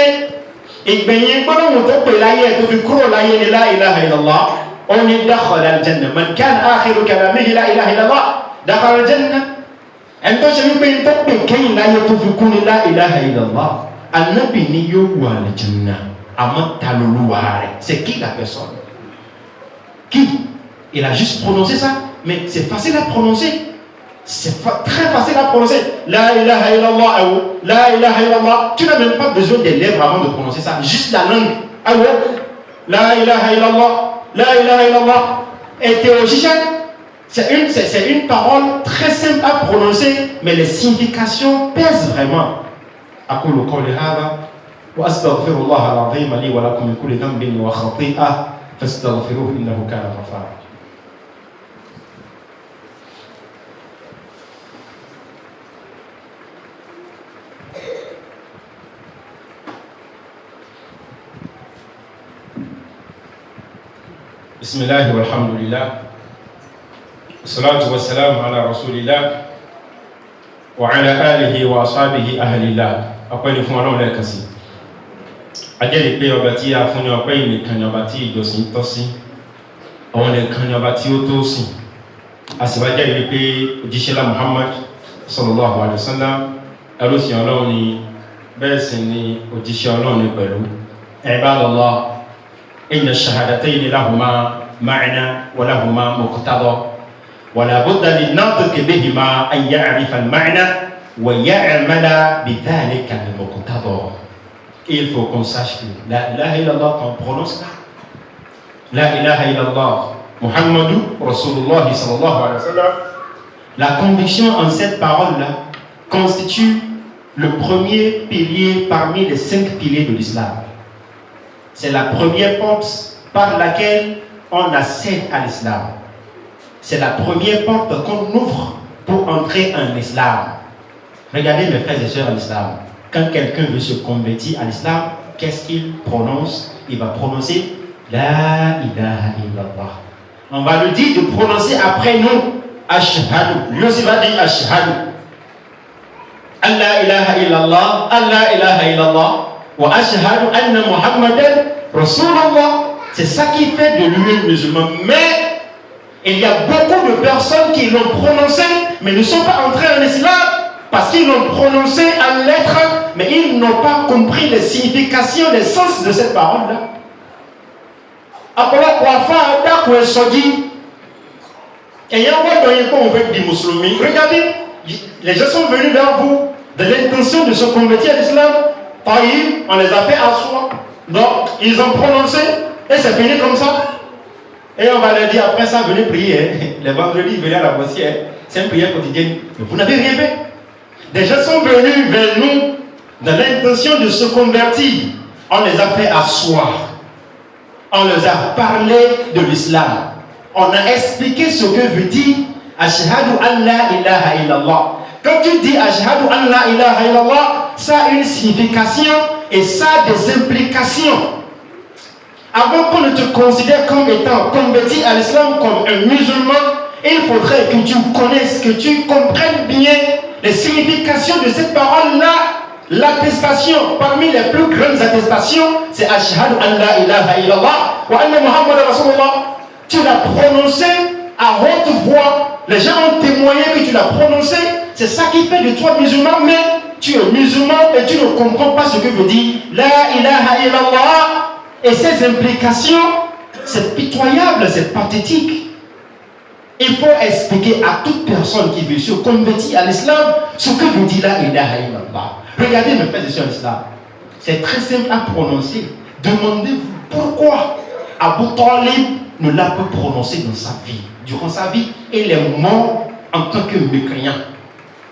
et ben il faut nous toper la yé to fikro la yé la ilaha illallah on est dakhala al-jannah man kana akhiru kalamihi la ilaha illallah dakhala al-jannah ento je ben tope ken la yé to fikro la ilaha illallah annabi ni yo wa al-jannah ama talulu ware c'est qui la personne qui il a juste prononcé ça mais c'est facile à prononcer C'est très facile à prononcer. La ilaha illallah, la ilaha illallah. Tu n'as même pas besoin des lèvres avant de prononcer ça. Juste la langue. La ilaha illallah, la ilaha illallah. Et théologien, c'est une parole très simple à prononcer, mais les significations pèsent vraiment. أقول قولي هذا وأستغفر الله العظيم لي ولكم من كل ذنب وخطيئة فاستغفروه إنه كان غفارا. بسم الله والحمد لله والصلاة والسلام على رسول الله وعلى آله وأصحابه أهل الله. Ọpẹ́ ni fún Ọlọ́run lẹ́ẹ̀kan sí. Ajẹ́rìí pé ọba tí a fún ní ọpẹ́ yìí nìkan ni ọba tí ìjọsìn tọ́ sí. Àwọn nìkan ni ọba tí ó tó sìn. A sì wá jẹ́rìí pé òjíṣẹ́ lá Muhammad sallallahu alaihi wasallam ẹrú sí Ọlọ́run ni, bẹ́ẹ̀ sì ni òjíṣẹ́ Ọlọ́run ni pẹ̀lú. Ibadallah, inna ash-shahadatayn lahuma ma'na wa lahuma muqtada wa la budda lin-natiqi bihima an ya'rifa al-ma'na wa ya'mala bidhalika al-muqtada. Il faut qu'on sache que la ilaha illallah, qu'on prononce la ilaha illallah Muhammadu Rasulullah sallallahu alayhi wa sallam, la conviction en cette parole-là constitue le premier pilier parmi les 5 piliers de l'islam. C'est la première porte par laquelle on accède à l'islam. C'est la première porte qu'on ouvre pour entrer en islam. Regardez mes frères et sœurs en islam. Quand quelqu'un veut se convertir à l'islam, qu'est-ce qu'il prononce? Il va prononcer la ilaha illallah. On va lui dire de prononcer après nous ashhadu. Lui aussi va dire ashhadu. Allah ilaha illallah, Allah ilaha illallah. Wa ashhadu anna Muhammadan Rasulullah. C'est ça qui fait de lui un musulman. Mais il y a beaucoup de personnes qui l'ont prononcé, mais ne sont pas entrées en islam parce qu'ils l'ont prononcé en lettres, mais ils n'ont pas compris les significations, les sens de cette parole-là. Regardez, les gens sont venus vers vous de l'intention de se convertir à l'islam. On les a fait asseoir. Donc, ils ont prononcé et c'est fini comme ça. Et on va leur dire après ça, venez prier. Les vendredis, venez à la mosquée. C'est une prière quotidienne. Mais vous n'avez rien fait. Des gens sont venus vers nous dans l'intention de se convertir. On les a fait asseoir. On leur a parlé de l'islam. On a expliqué ce que veut dire Ashhadu an la ilaha illallah. Quand tu dis Ashhadu an la ilaha illallah, ça a une signification et ça a des implications. Avant qu'on ne te considère comme étant converti à l'islam, comme un musulman, il faudrait que tu connaisses, que tu comprennes bien les significations de cette parole-là. L'attestation, parmi les plus grandes attestations, c'est Ashhadu an la ilaha illallah wa anna Muhammadan Rasulullah. Tu l'as prononcé à haute voix. Les gens ont témoigné que tu l'as prononcé. C'est ça qui fait de toi musulman, mais tu es musulman et tu ne comprends pas ce que veut dire la ilaha illallah. Et ces implications, c'est pitoyable, c'est pathétique. Il faut expliquer à toute personne qui veut se convertir à l'islam ce que veut dire la ilaha illallah. Regardez mes frères et sœurs l'islam. C'est très simple à prononcer. Demandez-vous pourquoi Abu Talib ne l'a pas prononcé dans sa vie. Durant sa vie, il est mort en tant que mécréant.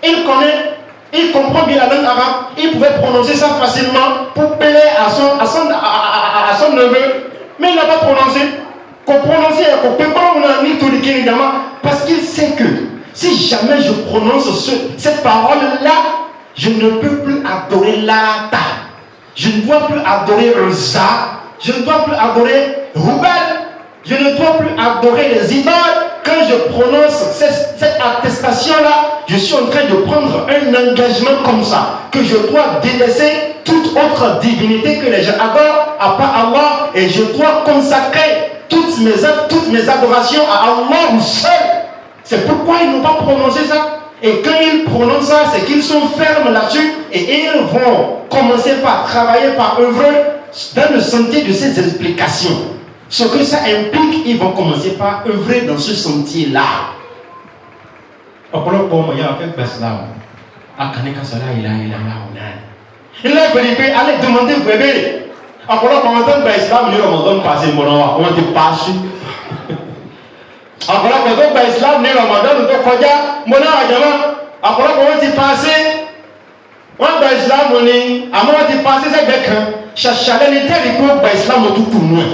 Il connaît, il comprend bien la langue arabe, il pouvait prononcer ça facilement pour plaire à son neveu, mais il n'a pas prononcé. Parce qu'il sait que si jamais je prononce cette parole-là, je ne peux plus adorer Lata, je ne dois plus adorer Uzza, je ne dois plus adorer Hubal, je ne dois plus adorer les idoles. Quand je prononce cette attestation-là, je suis en train de prendre un engagement comme ça, que je dois délaisser toute autre divinité que les gens adorent, à part Allah, et je dois consacrer toutes mes adorations à Allah seul. C'est pourquoi ils n'ont pas prononcé ça. Et quand ils prononcent ça, c'est qu'ils sont fermes là-dessus, et ils vont commencer par travailler, par œuvrer dans le sentier de ces explications. Ce que ça implique, ils vont commencer par œuvrer dans ce sentier-là. ọ̀pọ̀lọpọ̀ ọmọ ìyá wa fẹ́ gba Islam akànníkà sọ la ilaha illallah náà ilé ìpèdè pé alẹ́ dùnmọ́dé fún ẹbẹ̀rẹ̀ ọ̀pọ̀lọpọ̀ ọmọ tó ń gba Islam ní Ramadan pàṣẹ ìmọ̀ràn wa wọ́n ti paṣú ọ̀pọ̀lọpọ̀ tó gba Islam ní Ramadan tó kọjá mọ́ náà àjọmọ́ ọ̀pọ̀lọpọ̀ wọ́n ti paṣẹ wọ́n gba Islam ní àmọ́ wọ́n ti paṣẹ sẹ́gbẹ̀ẹ́ kan ṣàṣàlẹ́ni tẹ́lẹ̀ pé ó gba Islam tó kù nù ẹ̀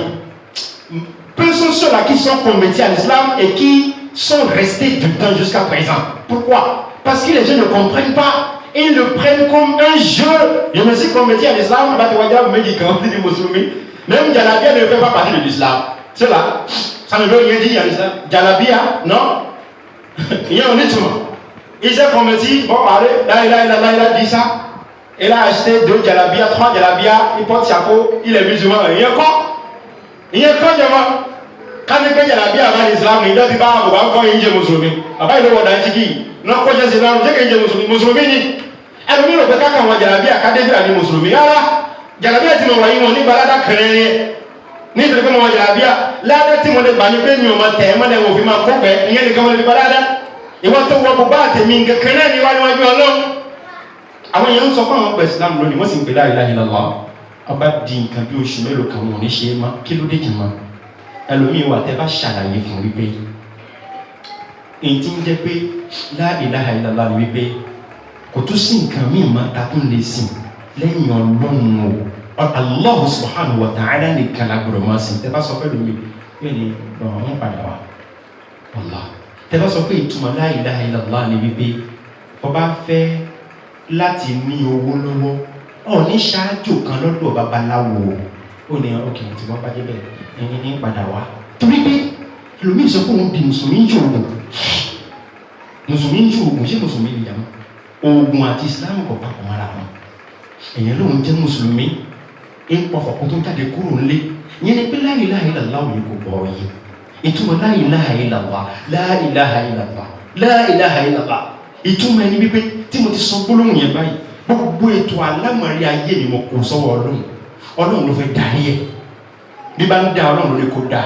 personnes ceux-là qui sont convertis à l'islam et qui sont restés dedans jusqu'à présent. Pourquoi? Parce que les gens ne comprennent pas. Ils le prennent comme un jeu. Je me suis converti à l'islam, des musulmans. Même Jalabia ne fait pas partie de l'islam. Cela, ça ne veut rien dire à l'islam. Jalabia, non. Il y a un étudiant. Il s'est converti, bon, allez, là, il a dit ça. Il a acheté 2 Jalabia, 3 Jalabia, il porte chapeau, il est musulman. Il y a quoi? Il y a quoi, diamant? Quand il y a la vie avant l'islam, il doit dire bah encore il est musulman. Après il doit dire qui? Non quoi j'ai l'islam, j'ai qu'il est musulman ni. Alors nous le cas quand on a la vie à cadre de musulman. Alors, la vie dit mon voyez mon ni balada créé. Ni de comme on a la vie là de mon de bani pe mi o ma te ma de wo fi ma ko be ni le comme le balada. Et wa to wo ba te mi nge créé ni wa ni wa bi Ọlọ́run. Àwọn yẹn sọ fún àwọn Islam lónìí wọ́n sì ń pe la ilaha illallah. Ọba di nǹkan bí oṣù mélòó kan wọn ní ṣe é má kí ló dé jìnnà ẹlòmíì wà tẹ́ bá ṣàlàyé fún wípé èyí tí ń jẹ́ pé la ilaha illallah ni wípé kò tún sí nǹkan míì má ta tún lè sìn lẹ́yìn Ọlọ́run o Allah subhanahu wa ta'ala nìkan la gbọ́dọ̀ máa sìn tẹ́ bá sọ fẹ́ lómi yóò ní wọn padà wá Allah tẹ́ bá sọ pé ìtumọ̀ la ilaha illallah ni wípé ọba fẹ́ láti ní owó lọ́wọ́ ọ̀ ní ṣáájú kan lọ́dọ̀ babaláwo ó ní ọkẹ́ tí wọ́n bá dé bẹ́ẹ̀ ní padà wá torí pé ẹlòmíì sọ pé òun di mùsùlùmí ń jò ògùn mùsùlùmí ń jò ògùn ṣé mùsùlùmí lè yàmọ́ ògùn àti Islam kò papọ̀ mọ́ra wọn èèyàn lóun jẹ́ mùsùlùmí ń pọ̀fọ̀ kó tó jáde kúrò ńlé ìyẹn ni pé la ilaha illallah òun kò bọ̀ yìí ìtumọ̀ la ilaha illallah la ilaha illallah la ilaha illallah ìtumọ̀ ẹni wípé tí mo ti sọ gbólóhùn yẹn báyìí gbogbo ètò alámọ̀rí ayé ni mo kò sọ́wọ́ Ọlọ́run ló fẹ́ darí ẹ̀ bí bá ń dá Ọlọ́run ló ní kó dá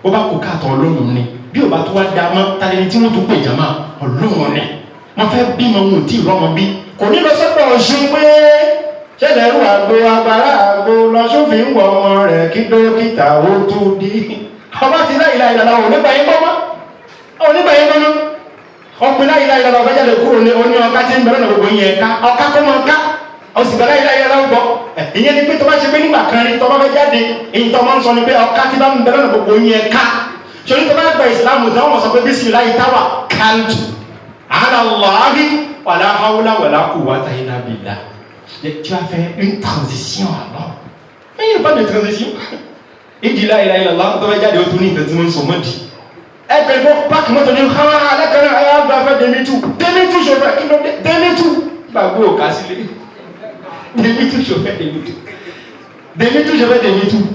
ó bá kó káàtọ̀ Ọlọ́run ni bí ò bá tó wá dá mọ́ tàbí tí wọ́n tó pè jàmá Ọlọ́run ni wọ́n fẹ́ bí mọ́ wọn ò tí ì rọ́mọ bí kò ní lọ sọ́dọ̀ Ọ̀ṣun pé ṣẹlẹ̀ rú àgbo agbára àgbo lọ́sọ́fin wọ ọmọ rẹ̀ kí dókítà ó tó dé ọba ti láyìí láyìí lọ́wọ́ onígbà yín gbọ́mọ́ ọkùnrin láyìí láyìí lọ́wọ́ ọ̀fẹ́jáde kúrò ní oní ọká tí ń bẹ̀rẹ̀ náà gbogbo yẹn ká ọká kó máa ká ọ̀sìn bẹ̀rẹ̀ láyìí lọ́wọ́ gbọ́ ìyẹn ni pé tó bá ṣe pé nígbà kan rí tó bá fẹ́ jáde èyí tó máa ń sọ ni pé ọká tí bá ń bẹ̀rẹ̀ náà gbogbo yẹn ká ṣòrí tó bá gba ìsìlámù tí wọ́n sọ pé bismillahi tawakkaltu ala Allahi wala hawla wala quwwata illa billah. Tu as fait une transition alors. Mais il n'y a pas de transition. Il dit là, tó bá jáde ó tún ní nǹkan tí wọ́n ń sọ mọ́ di. Ẹgbẹ́ ìbọn páàkì mọ́tò ní ha alákàrà ayáàgbà fẹ́ demi-tour chauffeur kí ló dé demi-tour gbàgbé òkà sílé demi-tour chauffeur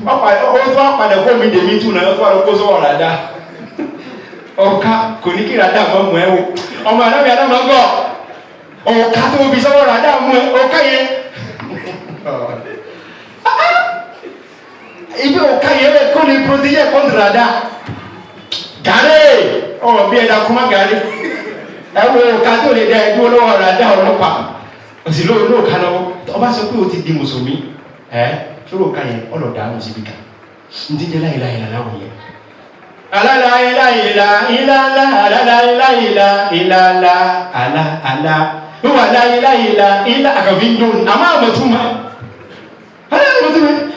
ó tó àpàdé kó mi demi-tour náà ó tó àrùn kó sọ́wọ́ ràdá ọ̀ká kò ní kí ràdá mọ́ mọ́ ẹ o ọmọ àdámi àdámà gọ́ ọ̀ká tó fi sọ́wọ́ ràdá mọ́ ẹ ọ̀ká yẹn ibi ọ̀ká yẹn rẹ̀ kó lè protéger contre ràdá gàrí ọ̀rọ̀ bí ẹ̀dá kúmá gàrí ẹ̀wọ̀n ọ̀ká tó lè dá ẹgbẹ́ olówó ràdá ọlọ́pàá òsì lóòká lọ́wọ́ ọba sọ pé o ti di mùsùlùmí ṣòro ká yẹn ọlọ́dà àwọn òsì bìkà ní ti jẹ́ láìláìlá láwọn yẹn aláìláìlá ìlàlá aláìláìlá ìlàlá àlá wíwà láìláìlá ìlà àkàbí ń dùn àmọ́ àmọ̀túnmá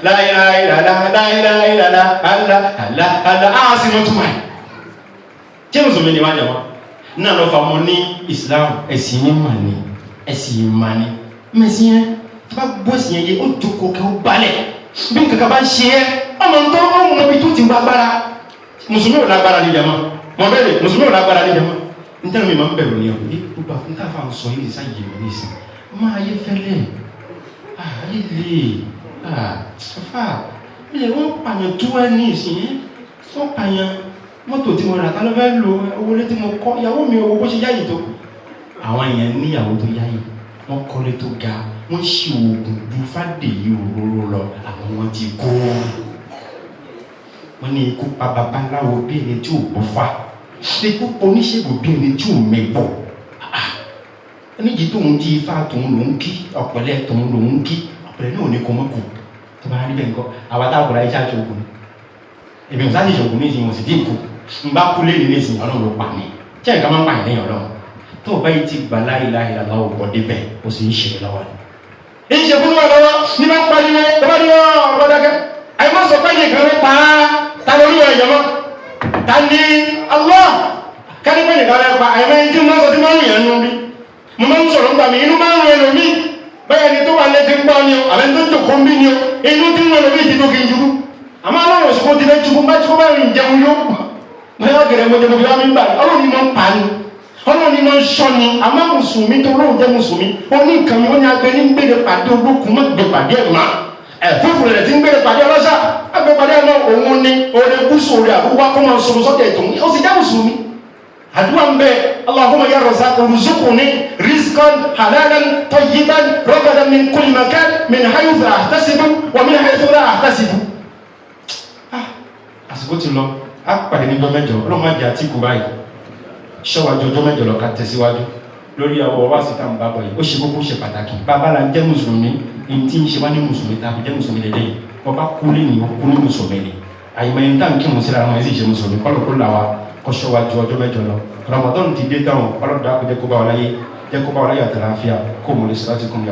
láìláìlá láìláìlá àlá àásìmọ̀túnmá tí mùsùlùmí ni wájà wá náà lọ́fà mọ́ ní Islam ẹ̀sìn yẹn mà ní ẹ̀sìn mà ní mẹ́sìn yẹn tó bá gbọ́ ẹ̀sìn yẹn yé ó jókòó kẹ́ ó balẹ̀ bí nǹkan bá ń ṣe ẹ́ ọmọ tó ń mọ ibi tó ti ń gbàgbára mùsùlùmí ò lágbára ní jama mọ̀ bẹ́ẹ̀ mùsùlùmí ò lágbára ní jama ní tẹ́lẹ̀ mi máa ń bẹ̀rù ní ọ̀rọ̀ yìí gbogbo àfihàn káfà ń sọ yìí sáyé ìwé ní ìsìn máa yé fẹ́lẹ̀ ayé lè ṣọfà ilẹ̀ wọ́n pààyàn tó ẹ ní ìsìn wọ́n pààyàn mọ́tò tí mo rà tá ló fẹ́ lo owó lé tí mo kọ́ ìyàwó mi owó bó ṣe yáyì tó àwọn èèyàn níyàwó tó yáyì wọ́n kọ́lé tó ga wọ́n ṣe oògùn ju Fádèyí òróró lọ àwọn wọn ti kó wọ́n ní ikú pa babaláwo bí ẹni tí ò gbọ́ fà ikú pa oníṣègùn bí ẹni tí ò mẹ́gbọ̀ níjì tó ń di ifá tó ń lò ń kí ọ̀pẹ̀lẹ̀ tó ń lò ń kí ọ̀pẹ̀lẹ̀ náà ní kò mọ́ kù tó bá rí bẹ́ẹ̀ nǹkan àwọn táàbùrà iṣẹ́ àjọgùn èmi ò sáà ní ìṣògùn ní ìsìn òsì tí ń kú ń bá kú lé ní ìsìn ọlọ́run ló pa mí tí ẹ̀ka máa ń pààyàn lẹ́yìn ọlọ́run tó o bá yìí ti gbà láìláì lànà ọ̀pọ̀ débẹ̀ ó sì ń ṣe lọ́wọ́ ni. ìṣe fún wa lọ́wọ́ ní máa ń pariwo bàbá ní ọ̀rọ̀ dákẹ́ àìmọ́ sọ pé nìkan ló pa á ta lórí wọn ìjọba ta ni Allah káni pé nìkan ló pa àìmọ́ ẹni tí mo sọ tí mo ń yàn nù bí mo máa ń sọ̀rọ̀ nígbà mi inú máa ń rìn lómi bẹ́ẹ̀ ni tó wà létí ń gbọ́ ni o àbẹ́ tó ń jòkó ń bí ni o inú tí ń rìn lómi ti tó kí n jùlọ àmọ́ aláwọ̀ òṣùpá ti fẹ́ jùlọ bá jùlọ bá rìn jẹun yó bẹ́ẹ̀ gẹ̀rẹ́ mo jẹun yá mi gbà ọlọ́run ni mo ń pa ni ọlọ́run ni mo ń sọ ni àmọ́ mùsùlùmí tó lóun jẹ́ mùsùlùmí ó ní nǹkan mi ó ní agbẹ́ ní gbére pàdé olókùn mọ́ gbé pàdé ẹ̀ máa fúnfún rẹ̀ tí ń gbére pàdé ọlọ́sà agbẹ́ pàdé ẹ̀ náà òun ni oore gúúsù oore àbúwá kọ́ máa sọ̀rọ̀ sọ́kẹ̀ tó ó sì jẹ́ mùsùlùmí àdúrà ń bẹ Allahumma ya Razzaq urzuqni rizqan halalan tayyiban ragadan min kulli makan min haythu ahtasibu wa min haythu la ahtasibu. Àsìkò ti lọ á pàdé ní gbọ́mẹ́jọ ọlọ́mọ àjẹ́ àti ìkú báyìí ṣọ́wájú ọjọ́ mẹ́jọ lọ ká tẹ̀síwájú lórí àwọ̀ wá sí táwọn bábọ̀ yìí ó ṣe kókó ṣe pàtàkì bàbá la jẹ́ mùsùlùmí ní tí ń ṣe wá ní mùsùlùmí tàbí jẹ́ mùsùlùmí lélẹ̀ wọ́n bá kú lé ní okú ní mùsùlùmí ni àyìnbá yẹn tá n kí wọn síra wọn ẹ̀ sì ṣe mùsùlùmí kọ́lọ̀ kó là wa kọ́ ṣọ́wájú ọjọ́ mẹ́jọ lọ Ramadan ti dé táwọn kọ́lọ̀ dà kó jẹ́ kó bá wa láyé àtàlàáfíà kó mo lè sọ́ra ti kún mi